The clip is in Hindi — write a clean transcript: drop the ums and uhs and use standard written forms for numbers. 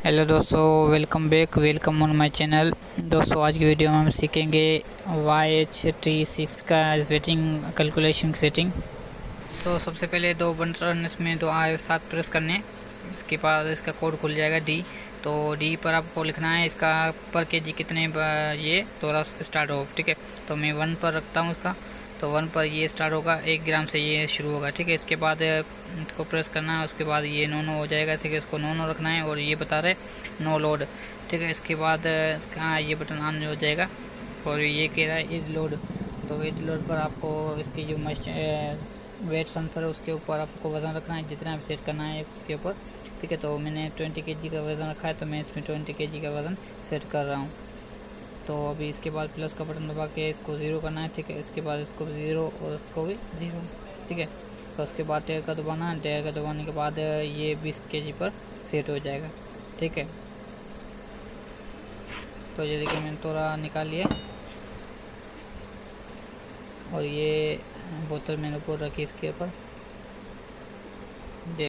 हेलो दोस्तों, वेलकम ऑन माय चैनल। दोस्तों आज की वीडियो में हम सीखेंगे YH-T6 का वेटिंग कैलकुलेशन सेटिंग। सबसे पहले दो बटन इसमें दो आए साथ प्रेस करने, इसके बाद इसका कोड खुल जाएगा डी। तो डी पर आपको लिखना है इसका पर केजी कितने ये थोड़ा स्टार्ट हो। ठीक है, तो मैं 1 पर रखता हूँ इसका। तो 1 पर ये स्टार्ट होगा, 1 ग्राम से ये शुरू होगा। ठीक है, इसके बाद इसको प्रेस करना है, उसके बाद ये नो हो जाएगा। ठीक है, इसको नो रखना है और ये बता रहे नो लोड। ठीक है, इसके बाद इसका ये बटन ऑन हो जाएगा और ये कह रहा है इज लोड। तो इज लोड पर आपको इसकी जो वेट सेंसर है उसके ऊपर आपको वज़न रखना है, जितना भी सेट करना है उसके ऊपर। ठीक है, तो मैंने 20 kg का वज़न रखा है, तो मैं इसमें 20 kg का वज़न सेट कर रहा हूँ। तो अभी इसके बाद प्लस का बटन दबा के इसको 0 करना है। ठीक है, इसके बाद इसको 0 और इसको भी 0। ठीक है, तो उसके बाद टैग का दबाना है। टैग का दबाने के बाद ये 20 kg पर सेट हो जाएगा। ठीक है, तो ये देखिए मैंने थोड़ा निकाल लिया और ये बोतल मैंने ऊपर रखी इसके ऊपर।